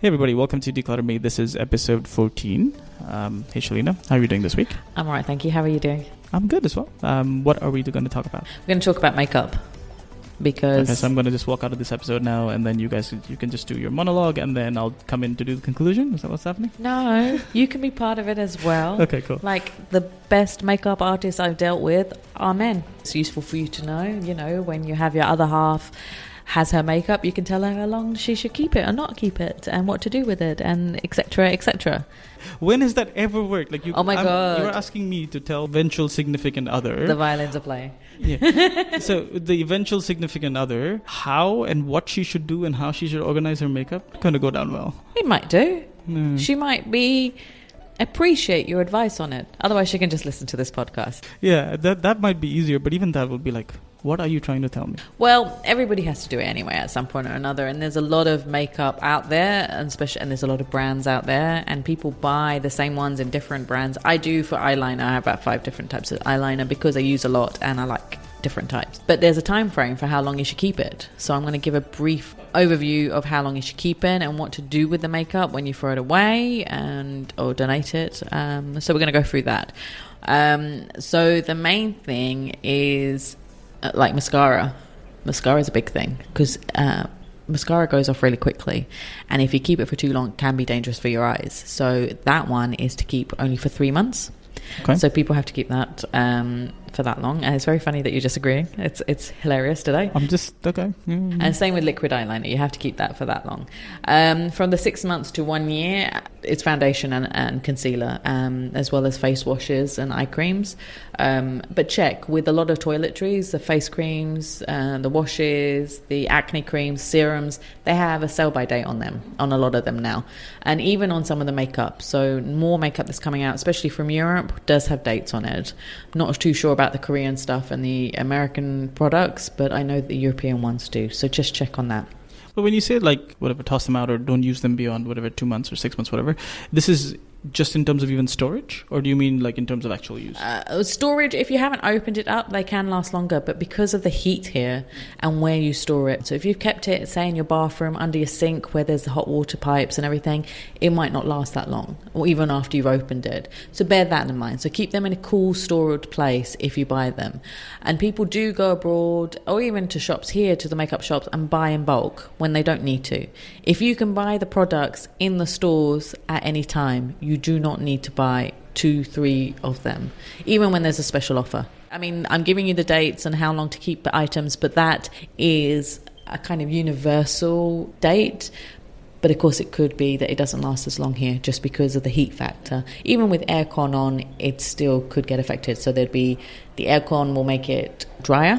Hey everybody, welcome to Declutter Me. This is episode 14. Hey Shelina, how are you doing this week? I'm alright, thank you. How are you doing? I'm good as well. What are we going to talk about? We're going to talk about makeup because... Okay, so I'm going to just walk out of this episode now and then you can just do your monologue and then I'll come in to do the conclusion. Is that what's happening? No, you can be part of it as well. Okay, cool. Like the best makeup artists I've dealt with are men. It's useful for you to know, when you have your other half has her makeup, you can tell her how long she should keep it or not keep it and what to do with it and etc. etc. When has that ever worked? Like oh my God. You're asking me to tell eventual significant other. The violins are playing. Yeah. So the eventual significant other, how and what she should do and how she should organize her makeup, going to go down well. It might do. She might appreciate your advice on it. Otherwise she can just listen to this podcast. Yeah, that might be easier, but even that would be like, what are you trying to tell me? Well, everybody has to do it anyway at some point or another, and there's a lot of makeup out there, and there's a lot of brands out there, and people buy the same ones in different brands. I do for eyeliner. I have about 5 different types of eyeliner because I use a lot and I like different types. But there's a time frame for how long you should keep it. So I'm going to give a brief overview of how long you should keep it and what to do with the makeup when you throw it away or donate it. So we're going to go through that. So the main thing is like mascara. Mascara is a big thing because mascara goes off really quickly, and if you keep it for too long it can be dangerous for your eyes. So that one is to keep only for 3 months. Okay. So people have to keep that for that long, and it's very funny that you're disagreeing. It's hilarious today. I'm just okay. Mm-hmm. And same with liquid eyeliner, you have to keep that for that long. From the 6 months to 1 year, it's foundation and concealer, as well as face washes and eye creams. But check with a lot of toiletries, the face creams, the washes, the acne creams, serums, they have a sell-by date on them, on a lot of them now, and even on some of the makeup. So more makeup that's coming out, especially from Europe, does have dates on it. I'm not too sure about the Korean stuff and the American products, but I know the European ones do. So just check on that. But when you say like whatever, toss them out or don't use them beyond whatever 2 months or 6 months, whatever, this is just in terms of even storage, or do you mean like in terms of actual use? Storage, if you haven't opened it up, they can last longer, but because of the heat here and where you store it, so if you've kept it, say, in your bathroom under your sink where there's the hot water pipes and everything, it might not last that long, or even after you've opened it. So bear that in mind. So keep them in a cool storage place if you buy them. And people do go abroad or even to shops here, to the makeup shops, and buy in bulk when they don't need to. If you can buy the products in the stores at any time, you do not need to buy 2-3 of them, even when there's a special offer. I mean, I'm giving you the dates and how long to keep the items, but that is a kind of universal date. But of course it could be that it doesn't last as long here just because of the heat factor. Even with aircon on, it still could get affected. So the aircon will make it drier,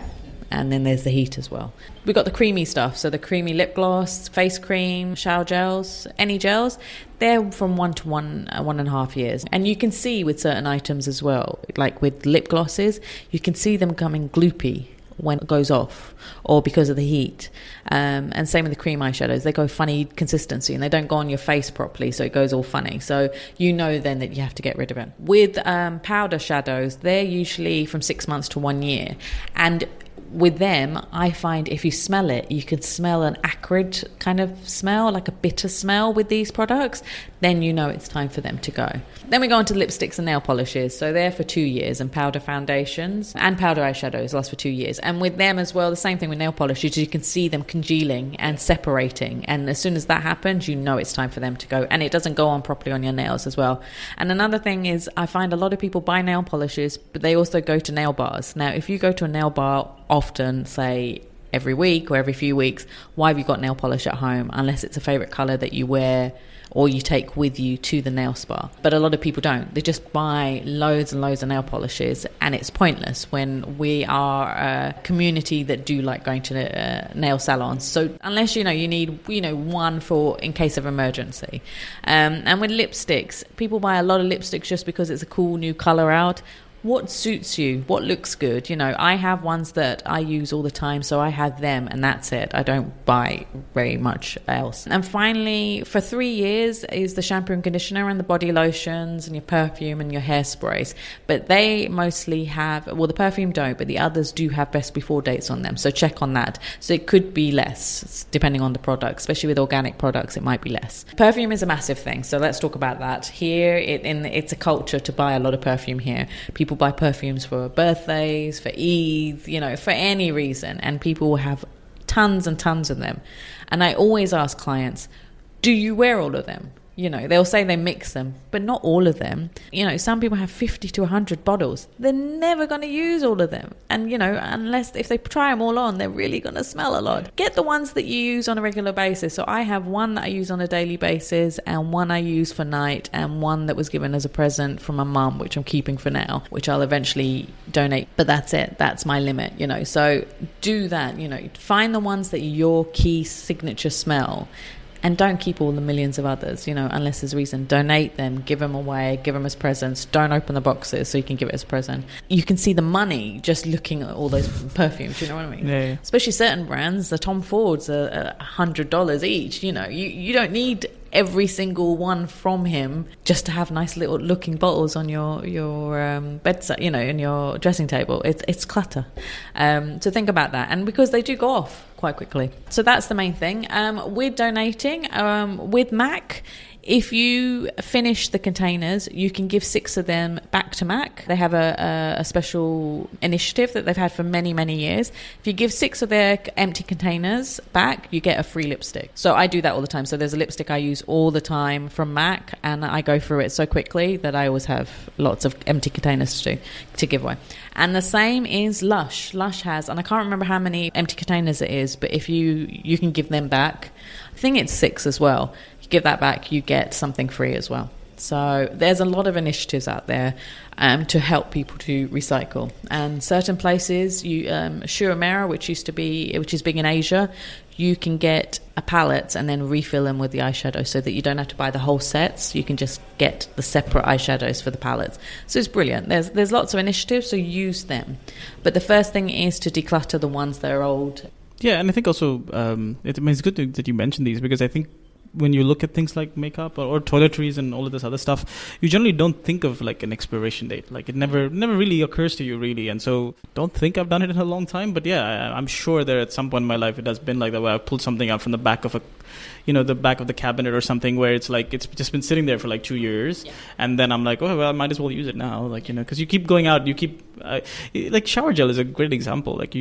and then there's the heat as well. We've got the creamy stuff, so the creamy lip gloss, face cream, shower gels, any gels, they're from 1 to 1.5 years. And you can see with certain items as well, like with lip glosses, you can see them coming gloopy when it goes off or because of the heat. And same with the cream eyeshadows, they go funny consistency and they don't go on your face properly, so it goes all funny. So you know then that you have to get rid of it. With powder shadows, they're usually from 6 months to 1 year. And with them, I find if you smell it, you can smell an acrid kind of smell, like a bitter smell with these products, then you know it's time for them to go. Then we go on to lipsticks and nail polishes. So they're for 2 years, and powder foundations and powder eyeshadows last for 2 years. And with them as well, the same thing with nail polishes, you can see them congealing and separating. And as soon as that happens, you know it's time for them to go. And it doesn't go on properly on your nails as well. And another thing is, I find a lot of people buy nail polishes, but they also go to nail bars. Now, if you go to a nail bar often, say every week or every few weeks, why have you got nail polish at home unless it's a favorite color that you wear or you take with you to the nail spa? But a lot of people don't. They just buy loads and loads of nail polishes, and it's pointless when we are a community that do like going to nail salons. So unless you need one for in case of emergency. And with lipsticks, people buy a lot of lipsticks just because it's a cool new color out. what suits you, what looks good. You know, I have ones that I use all the time, so I have them and that's it. I don't buy very much else. And finally, for 3 years is the shampoo and conditioner and the body lotions and your perfume and your hairsprays. But they mostly have, well, the perfume don't, but the others do have best before dates on them. So check on that. So it could be less depending on the product, especially with organic products, it might be less. Perfume is a massive thing. So let's talk about that. Here, it's a culture to buy a lot of perfume here. People buy perfumes for birthdays, for Eid, you know, for any reason, and people will have tons and tons of them. And I always ask clients, do you wear all of them? You know, they'll say they mix them, but not all of them. You know, some people have 50 to 100 bottles. They're never going to use all of them. And, you know, unless if they try them all on, they're really going to smell a lot. Get the ones that you use on a regular basis. So I have one that I use on a daily basis and one I use for night and one that was given as a present from my mum, which I'm keeping for now, which I'll eventually donate. But that's it. That's my limit, you know. So do that, you know. Find the ones that your key signature smell. And don't keep all the millions of others, you know, unless there's a reason. Donate them, give them away, give them as presents. Don't open the boxes so you can give it as a present. You can see the money just looking at all those perfumes, you know what I mean? Yeah. Especially certain brands, the Tom Fords are $100 each, you know. You don't need every single one from him just to have nice little looking bottles on your bedside, you know, in your dressing table. It's clutter. So think about that. And because they do go off quite quickly. So that's the main thing. We're donating with MAC. If you finish the containers, you can give 6 of them back to MAC. They have a special initiative that they've had for many, many years. If you give 6 of their empty containers back, you get a free lipstick. So I do that all the time. So there's a lipstick I use all the time from MAC, and I go through it so quickly that I always have lots of empty containers to give away. And the same is Lush. Lush has, and I can't remember how many empty containers it is, but if you can give them back, I think it's 6 as well. Give that back, you get something free as well. So there's a lot of initiatives out there to help people to recycle. And certain places, Shuamera, which is big in Asia, you can get a palette and then refill them with the eyeshadow so that you don't have to buy the whole sets. You can just get the separate eyeshadows for the palettes. So it's brilliant. There's lots of initiatives, so use them. But the first thing is to declutter the ones that are old. Yeah, and I think also it's good that you mentioned these, because I think when you look at things like makeup or toiletries and all of this other stuff, you generally don't think of like an expiration date. Like it never really occurs to you really. And so don't think I've done it in a long time. But yeah, I'm sure that at some point in my life it has been like that, where I pulled something out from the back of the back of the cabinet or something, where it's like it's just been sitting there for like 2 years. Yeah. And then I'm like, oh, well, I might as well use it now. Like, you know, because you keep going out, like shower gel is a great example. Like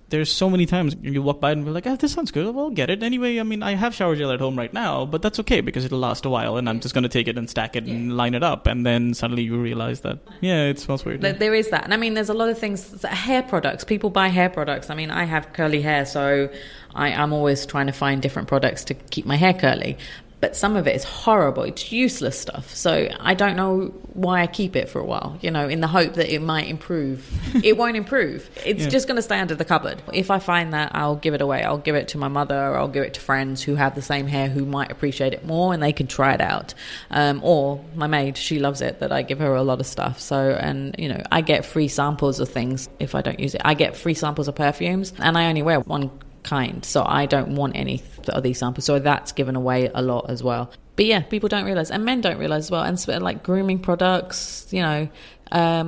there's so many times you walk by and be like, this sounds good, well, I'll get it. Anyway, I mean, I have shower gel at home right now, but that's okay because it'll last a while and I'm just going to take it and stack it and line it up. And then suddenly you realize that, it smells weird. There is that. And I mean, there's a lot of things, hair products. People buy hair products. I mean, I have curly hair, so I'm always trying to find different products to keep my hair curly. But some of it is horrible. It's useless stuff. So I don't know why I keep it for a while, you know, in the hope that it might improve. It won't improve. It's just going to stay under the cupboard. If I find that, I'll give it away. I'll give it to my mother, or I'll give it to friends who have the same hair who might appreciate it more, and they can try it out. Or my maid, she loves it, that I give her a lot of stuff. So, and, you know, I get free samples of things if I don't use it. I get free samples of perfumes, and I only wear one kind, so I don't want any of these samples, so that's given away a lot as well. But yeah, people don't realize, and men don't realize as well. And like grooming products, you know,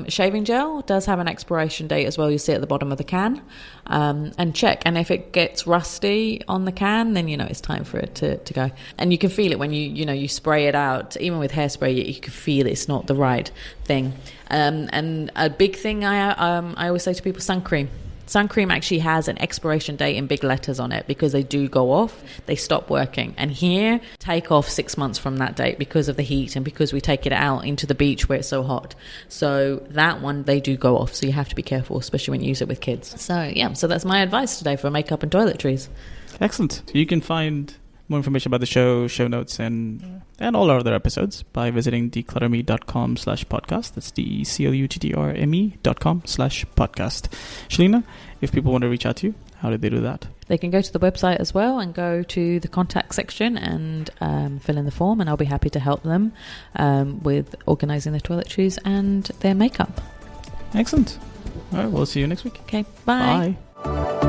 shaving gel does have an expiration date as well. You see at the bottom of the can, and check, and if it gets rusty on the can, then you know it's time for it to go. And you can feel it when you spray it out. Even with hairspray, you can feel it's not the right thing. And a big thing I always say to people, sun cream. Sun cream actually has an expiration date in big letters on it, because they do go off, they stop working. And here, take off 6 months from that date because of the heat and because we take it out into the beach where it's so hot. So that one, they do go off. So you have to be careful, especially when you use it with kids. So yeah, so that's my advice today for makeup and toiletries. Excellent. You can find more information about the show notes, and all our other episodes by visiting declutterme.com/podcast. That's declutterme.com/podcast. Shelina, if people want to reach out to you, how did they do that? They can go to the website as well and go to the contact section and fill in the form, and I'll be happy to help them with organising their toiletries and their makeup. Excellent. All right, we'll see you next week. Okay, bye. Bye.